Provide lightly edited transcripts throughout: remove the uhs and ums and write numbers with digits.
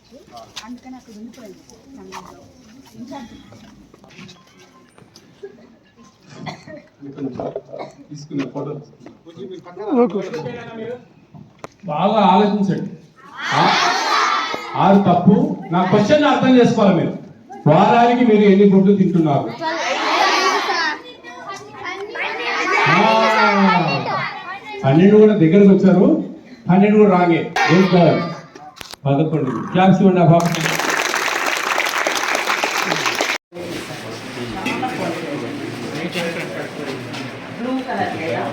ఉండొచ్చు, అందుకని అక్కడ ఉండిపోయింది సంఘంలో ఇన్ఛార్జ్. బాగా ఆలోచించండి. 6 తప్పు. నా క్వశ్చన్ అర్థం చేసుకోవాలి. మీరు వారానికి మీరు ఎన్ని గుడ్లు తింటున్నారు? 12 కూడా దగ్గరకు వచ్చారు, 12 కూడా రాగే. 11 క్లాప్స్ ఇవ్వండి. బాబు బ్లూ కలర్ లేదా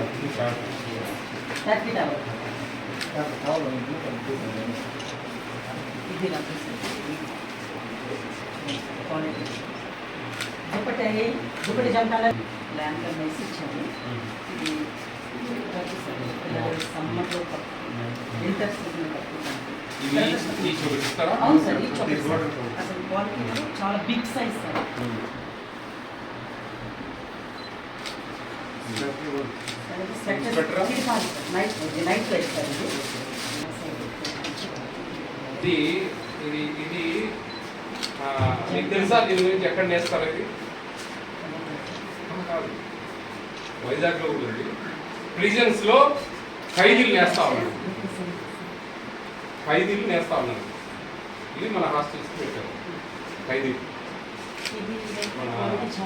ఇది దుప్పటి జంకాల ల్యాండ్ వేసి ఇచ్చాము. ఇది సమ్మర్లో వింటర్ సీజన్ కట్టుకుంటాను. అవును సార్, ఈ అసలు క్వాలిటీ చాలా బిగ్ సైజ్ సార్. ఇది మీకు తెలుసా దీని గురించి? ఎక్కడ నేస్తారు? ఇది వైజాగ్లో ఉంటుంది. ప్రిజన్స్ లో ఖైదీలు నేస్తా ఉన్నారు. ఇది మన హాస్టల్స్ పెట్టారు ఖైదీలు. మన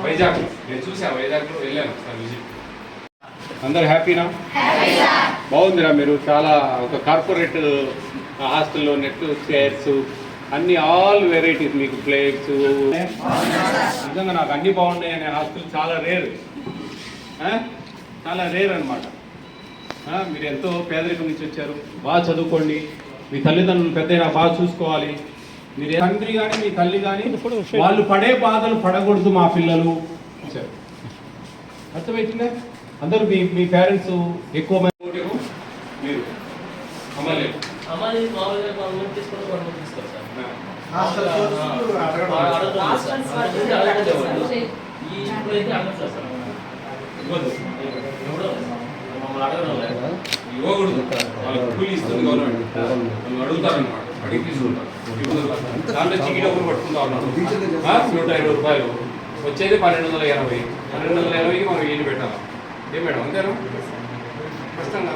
వైజాగ్ నేను చూసాను, వైజాగ్లో వెళ్ళాను సార్ విజిట్. అందరు హ్యాపీనా? బాగుందిరా. మీరు చాలా ఒక కార్పొరేట్ హాస్టల్లో నెట్ చైర్స్ అన్ని ఆల్ వెరైటీస్, మీకు ప్లేట్స్, నిజంగా నాకు అన్నీ బాగున్నాయి. అనే హాస్టల్ చాలా రేర్ అనమాట. మీరు ఎంతో పేదరికం నుంచి వచ్చారు. బాగా చదువుకోండి. మీ తల్లిదండ్రులు పెద్దయినా బాగా చూసుకోవాలి. మీరు తండ్రి కానీ మీ తల్లి కానీ వాళ్ళు పడే బాధలు పడకూడదు మా పిల్లలు. అర్థమవుతుందా? అందరూ మీ పేరెంట్స్ ఎక్కువ మంది మీరు అమ్మలేదు. ఇవ్వకూడదు. వాళ్ళకి కూలి ఇస్తుంది గవర్నమెంట్. వాళ్ళు అడుగుతారనమాట, అడిగి తీసుకుంటారు. దాంట్లో చికి డబ్బులు పట్టుకుంటా ఉన్నారు. 150 రూపాయలు వచ్చేది 1280. 1280కి మనం ఏళ్ళు పెట్టాలి. ఏం మేడం అంతేనా? కష్టంగా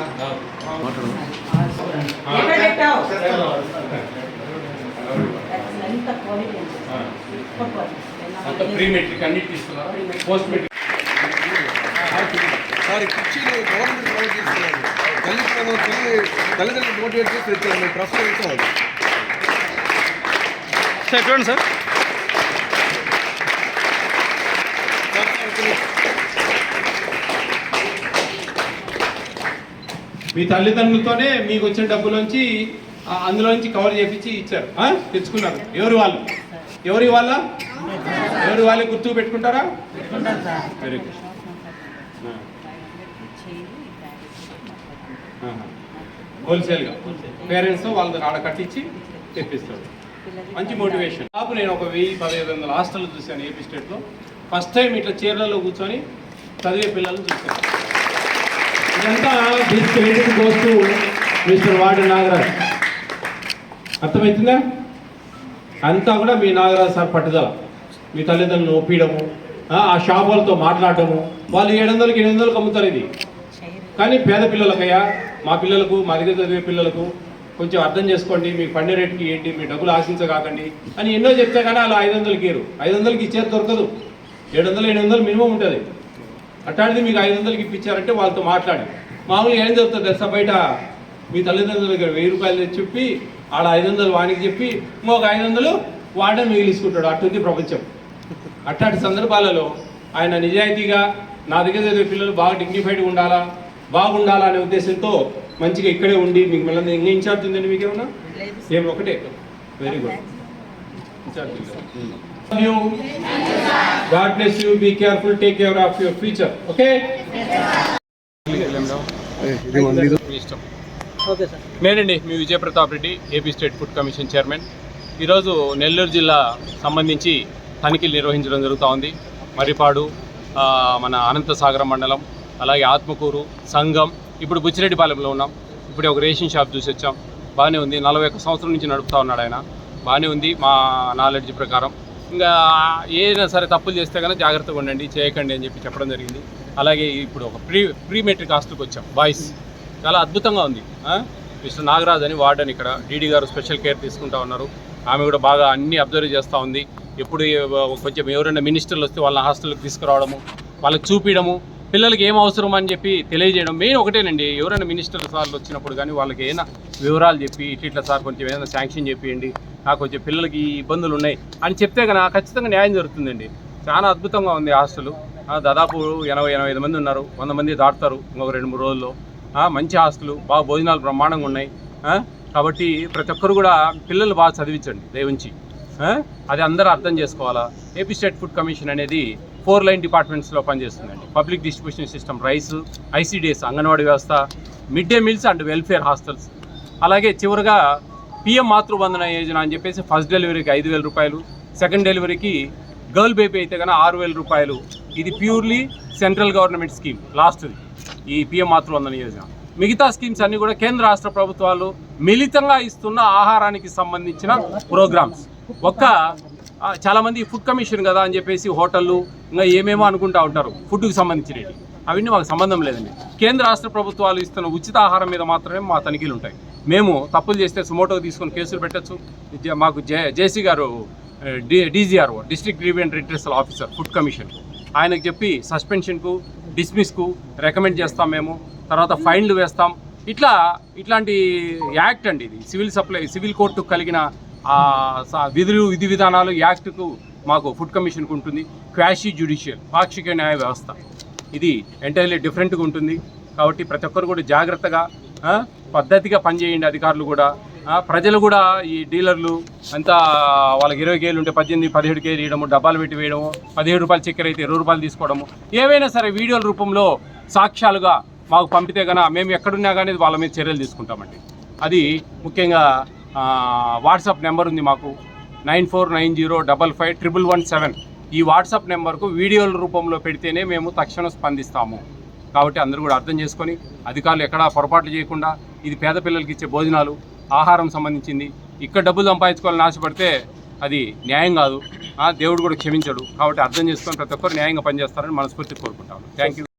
అంత ప్రీ మెట్రిక్ అన్ని తీసుకున్నారా? పోస్ట్ మెట్రిక్ కుర్చీలు గవర్నమెంట్ ప్రొవైడ్ చేస్తున్నారు. తల్లిదండ్రులు మోటివేట్ చేసి పెట్టారు. ట్రస్ట్ సార్ చూడండి సార్. మీ తల్లిదండ్రులతోనే మీకు వచ్చిన డబ్బులోంచి అందులో నుంచి కవర్ చేపించి ఇచ్చారు, తెచ్చుకున్నారు. ఎవరి వాళ్ళే గుర్తు పెట్టుకుంటారా? Very good. హోల్సేల్గా పేరెంట్స్ వాళ్ళ ఆడ కట్టించి తెప్పిస్తారు. మంచి మోటివేషన్. కాపు నేను ఒక 1000-1500 హాస్టల్ చూశాను ఏపీ స్టేట్లో. ఫస్ట్ టైం ఇట్లా చీరలలో కూర్చొని చదివే పిల్లలను చూశాను. ఇదంతా this credit goes to mister warden Nagaraj. అర్థమవుతుందా? అంతా కూడా మీ నాగరాజ్ సార్ పట్టుదల. మీ తల్లిదండ్రులను ఒప్పియడము, ఆ షాప్ వాళ్ళతో మాట్లాడటము. వాళ్ళు 700కి 800కి అమ్ముతారు ఇది. కానీ పేద పిల్లలకయ్యా, మా పిల్లలకు, మా దగ్గర చదివే పిల్లలకు కొంచెం అర్థం చేసుకోండి. మీ పండే రేటుకి ఏంటి, మీ డబ్బులు ఆశించకాకండి అని ఎన్నో చెప్తే కానీ అలా 500కి ఇరు. 500కి ఇచ్చేది దొరకదు. 700-800 మినిమం ఉంటుంది. అట్లాంటిది మీకు 500కి ఇప్పించారంటే వాళ్ళతో మాట్లాడి. మామూలుగా ఏం చెప్తుంది తెలుసా? బయట మీ తల్లిదండ్రుల దగ్గర 1000 రూపాయలు తెచ్చి చెప్పి ఆడ 500 వానికి చెప్పి ఇంకొక 500 వాడని మిగిలిసుకుంటాడు. అట్టుంది ప్రపంచం. అట్లాంటి సందర్భాలలో ఆయన నిజాయితీగా నా దగ్గర చదివే పిల్లలు బాగా డిగ్నిఫైడ్గా బాగుండాలా అనే ఉద్దేశంతో మంచిగా ఇక్కడే ఉండి మీకు మళ్ళీ ఇంకా ఇన్ఛార్జ్ ఉందండి మీకు ఏమన్నా? ఏం ఒకటే. Very good. ఇన్ఛార్జ్ you. God bless you. Be careful. Take care of your future. Okay? నేనండి మీ Vijayapratap Reddy, AP state food commission chairman. ఈరోజు నెల్లూరు జిల్లా సంబంధించి తనిఖీలు నిర్వహించడం జరుగుతూ ఉంది. మర్రిపాడు, మన అనంతసాగరం మండలం, అలాగే ఆత్మకూరు, సంఘం, ఇప్పుడు బుచ్చిరెడ్డిపాలెంలో ఉన్నాం. ఇప్పుడే ఒక రేషన్ షాప్ చూసి వచ్చాం. బాగానే ఉంది. 41 సంవత్సరం నుంచి నడుపుతూ ఉన్నాడు ఆయన. బాగానే ఉంది మా నాలెడ్జ్ ప్రకారం. ఇంకా ఏదైనా సరే తప్పులు చేస్తే కనుక జాగ్రత్తగా ఉండండి, చేయకండి అని చెప్పి చెప్పడం జరిగింది. అలాగే ఇప్పుడు ఒక ప్రీ మెట్రిక్ హాస్టల్కి వచ్చాం బాయ్స్, చాలా అద్భుతంగా ఉంది. మిస్టర్ నాగరాజ్ అని వార్డెన్ ఇక్కడ డీడీ గారు స్పెషల్ కేర్ తీసుకుంటా ఉన్నారు. ఆమె కూడా బాగా అన్నీ అబ్జర్వ్ చేస్తూ ఉంది. ఎప్పుడు కొంచెం ఎవరైనా మినిస్టర్లు వస్తే వాళ్ళ హాస్టల్కి తీసుకురావడము, వాళ్ళకి చూపించడము, పిల్లలకి ఏం అవసరం అని చెప్పి తెలియజేయడం. మెయిన్ ఒకటేనండి, ఎవరైనా మినిస్టర్ సార్లు వచ్చినప్పుడు కానీ వాళ్ళకి ఏమైనా వివరాలు చెప్పి ఇట్లా సార్ కొంచెం ఏదైనా శాంక్షన్ చెప్పియండి, నాకు కొంచెం పిల్లలకి ఇబ్బందులు ఉన్నాయి అని చెప్తే కనుక ఖచ్చితంగా న్యాయం జరుగుతుందండి. చాలా అద్భుతంగా ఉంది హాస్టల్. దాదాపు 80-85 మంది ఉన్నారు, 100 మంది దాటుతారు ఇంకొక 2-3 రోజుల్లో. మంచి హాస్టల్, బాగా భోజనాలు బ్రహ్మాండంగా ఉన్నాయి. కాబట్టి ప్రతి ఒక్కరు కూడా పిల్లలు బాగా చదివించండి దయవుంచి. అది అందరూ అర్థం చేసుకోవాలా. ఏపీ స్టేట్ ఫుడ్ కమిషన్ అనేది 4 లైన్ డిపార్ట్మెంట్స్లో పనిచేస్తుందండి. Public distribution system, rice, ICDS anganwadi వ్యవస్థ, mid day meals and welfare hostels. అలాగే చివరిగా PM మాతృబంధన యోజన అని చెప్పేసి ఫస్ట్ డెలివరీకి 5,000 రూపాయలు, సెకండ్ డెలివరీకి గర్ల్ బేబీ అయితే కన్నా 6,000 రూపాయలు. ఇది ప్యూర్లీ సెంట్రల్ గవర్నమెంట్ స్కీమ్ లాస్ట్ది ఈ PM మాతృబంధన యోజన. మిగతా స్కీమ్స్ అన్నీ కూడా కేంద్ర రాష్ట్ర ప్రభుత్వాలు మిళితంగా ఇస్తున్న ఆహారానికి సంబంధించిన ప్రోగ్రామ్స్. చాలామంది ఫుడ్ కమిషన్ కదా అని చెప్పేసి హోటళ్ళు ఇంకా ఏమేమో అనుకుంటూ ఉంటారు ఫుడ్కి సంబంధించినవి. అవన్నీ మాకు సంబంధం లేదండి. కేంద్ర రాష్ట్ర ప్రభుత్వాలు ఇస్తున్న ఉచిత ఆహారం మీద మాత్రమే మా తనిఖీలు ఉంటాయి. మేము తప్పులు చేస్తే సుమోటో తీసుకొని కేసులు పెట్టచ్చు. మాకు జేసీ గారు DGRO district grievance redressal officer food commission, ఆయనకు చెప్పి సస్పెన్షన్కు, డిస్మిస్కు రికమెండ్ చేస్తాం మేము. తర్వాత ఫైన్లు వేస్తాం. ఇట్లాంటి యాక్ట్ అండి ఇది. సివిల్ కోర్టుకు కలిగిన విధి విధానాలు యాక్ట్కు మాకు ఫుడ్ కమిషన్కు ఉంటుంది. క్వాషీ జ్యుడిషియల్ పాక్షిక న్యాయ వ్యవస్థ ఇది ఎంటైర్లీ డిఫరెంట్గా ఉంటుంది. కాబట్టి ప్రతి ఒక్కరు కూడా జాగ్రత్తగా పద్ధతిగా పనిచేయండి. అధికారులు కూడా, ప్రజలు కూడా. ఈ డీలర్లు అంతా వాళ్ళకి 20 కేజీలు ఉంటే 18-17 కేజీలు ఇవ్వడము, డబ్బాలు పెట్టి వేయడము, 17 రూపాయలు చక్కెర అయితే 20 రూపాయలు తీసుకోవడము, ఏవైనా సరే వీడియోల రూపంలో సాక్ష్యాలుగా మాకు పంపితే కనుక మేము ఎక్కడున్నా కానీ వాళ్ళ మీద చర్యలు తీసుకుంటామండి. అది ముఖ్యంగా వాట్సాప్ నెంబర్ ఉంది మాకు 9490551117. ఈ వాట్సాప్ నెంబర్కు వీడియోల రూపంలో పెడితేనే మేము తక్షణం స్పందిస్తాము. కాబట్టి అందరూ కూడా అర్థం చేసుకొని అధికారులు ఎక్కడా పొరపాట్లు చేయకుండా, ఇది పేద పిల్లలకి ఇచ్చే భోజనాలు, ఆహారం సంబంధించింది. ఇక్కడ డబ్బులు సంపాదించుకోవాలని ఆశపడితే అది న్యాయం కాదు. దేవుడు కూడా క్షమించడు. కాబట్టి అర్థం చేసుకొని ప్రతి ఒక్కరు న్యాయంగా పనిచేస్తారని మనస్ఫూర్తిగా కోరుకుంటాను. Thank you.